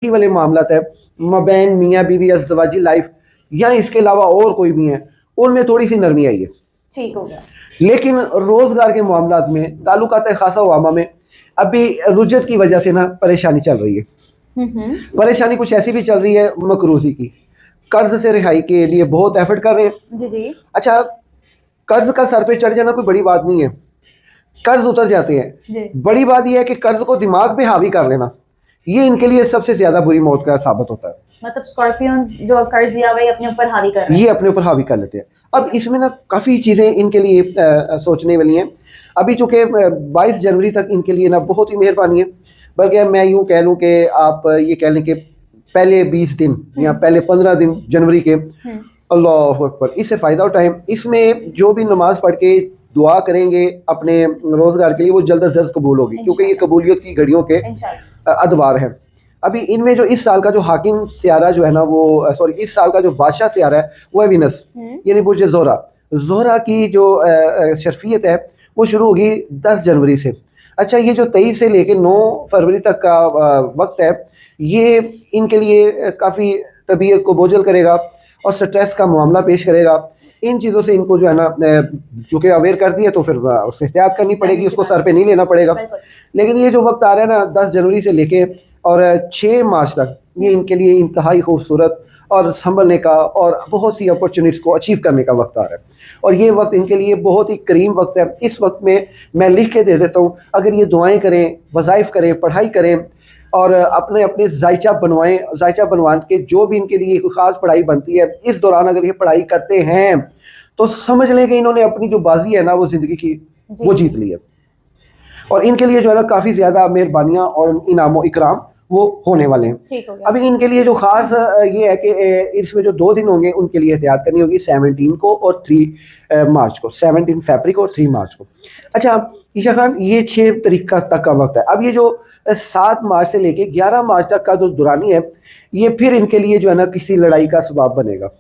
ही वाले मामलात है, मबैन मियाँ बीवी अज़दवाजी लाइफ या इसके अलावा और कोई भी हैं, उनमें थोड़ी सी नरमी आई है। ठीक हो गया। लेकिन रोजगार के मामलात में, ताल्लुकात खासा वामा में अभी रुजत की वजह से ना परेशानी चल रही है। परेशानी कुछ ऐसी भी चल रही है मकरूजी की, कर्ज से रिहाई के लिए बहुत एफर्ट कर रहे हैं। जी जी। अच्छा, कर्ज का सर पे चढ़ जाना कोई बड़ी बात नहीं है, कर्ज उतर जाते हैं। बड़ी बात यह है कि कर्ज को दिमाग पे हावी कर लेना, ये इनके लिए सबसे ज्यादा बुरी मौत का साबित होता है। मतलब स्कॉर्पियन जो कर्ज लिया हुआ है अपने ऊपर हावी कर रहे हैं, ये अपने ऊपर हावी कर लेते हैं। अब इसमें ना काफ़ी चीज़ें इनके लिए सोचने वाली हैं। अभी चूँकि 22 जनवरी तक इनके लिए ना बहुत ही मेहरबानी है, बल्कि मैं यूँ कह लूँ कि आप ये कह लें कि पहले 20 दिन या पहले 15 दिन जनवरी के, अल्लाह अकबर, इससे फ़ायदा उठाएं। इसमें जो भी नमाज पढ़ के दुआ करेंगे अपने रोज़गार के लिए, वो जल्द अज जल्द कबूल होगी, क्योंकि ये कबूलियत की घड़ियों के अदवार हैं। अभी इनमें जो इस साल का जो हाकिम सियारा जो है ना, वो सॉरी, इस साल का जो बादशाह सियारा है वो है विनस, यानी बुर्ज ज़ोहरा। ज़ोहरा की जो शर्फियत है वो शुरू होगी 10 जनवरी से। अच्छा, ये जो 23 से लेकर 9 फरवरी तक का वक्त है, ये इनके लिए काफ़ी तबीयत को बोझल करेगा और स्ट्रेस का मामला पेश करेगा। इन चीज़ों से इनको जो है ना, चूँकि अवेयर कर दिया तो फिर उससे एहतियात करनी पड़ेगी, उसको सर पे नहीं लेना पड़ेगा। लेकिन ये जो वक्त आ रहा है ना 10 जनवरी से लेके और 6 मार्च तक, ये इनके लिए इंतहाई खूबसूरत और संभलने का और बहुत सी अपॉर्चुनिटीज़ को अचीव करने का वक्त आ रहा है। और ये वक्त इनके लिए बहुत ही करीम वक्त है। इस वक्त में मैं लिख के दे देता हूँ, अगर ये दुआएं करें, वज़ाइफ करें, पढ़ाई करें और अपने अपने जायचा बनवाएं, जायचा बनवा के जो भी इनके लिए कोई ख़ास पढ़ाई बनती है, इस दौरान अगर ये पढ़ाई करते हैं तो समझ लें कि इन्होंने अपनी जो बाजी है ना वो ज़िंदगी की वो जीत ली है। और इनके लिए जो है ना काफ़ी ज़्यादा मेहरबानियाँ और इनाम इकराम वो होने वाले हैं। अभी इनके लिए जो ख़ास ये है कि इसमें जो 2 दिन होंगे उनके लिए एहतियात करनी होगी, 17 को और 3 मार्च को, 17 फरवरी को और 3 मार्च को। अच्छा ईशा खान, ये 6 तारीख तक का वक्त है। अब ये जो 7 मार्च से लेके 11 मार्च तक का जो दुरानी है, ये फिर इनके लिए जो है ना किसी लड़ाई का सबब बनेगा।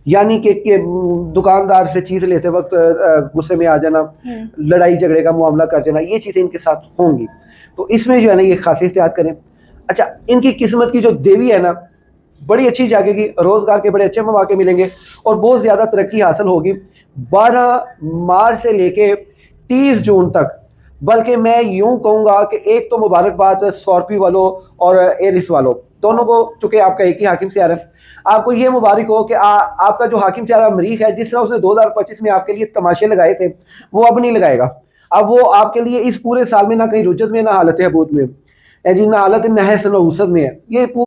यानी कि दुकानदार से चीज़ लेते वक्त गुस्से में आ जाना, लड़ाई झगड़े का मामला कर जाना, ये चीज़ें इनके साथ होंगी। तो इसमें जो है ना ये खास एहतियात करें। अच्छा, इनकी किस्मत की जो देवी है ना बड़ी अच्छी जागेगी, रोज़गार के बड़े अच्छे मौके मिलेंगे और बहुत ज़्यादा तरक्की हासिल होगी 12 मार्च से लेके 30 जून तक। बल्कि मैं यूं कहूँगा कि एक तो मुबारकबाद स्कॉर्पियो वालों और एरिस वालों दोनों को, चूँकि आपका एक ही हाकिम सियारा है, आपको ये मुबारक हो कि आपका जो हाकिम सियारा मरीख है, जिस तरह उसने 2025 में आपके लिए तमाशे लगाए थे, वो अब नहीं लगाएगा। अब वो आपके लिए इस पूरे साल में ना कहीं रुजत में, ना हालत हबूत में जी, ना हालत नहस, ना उसद में है। ये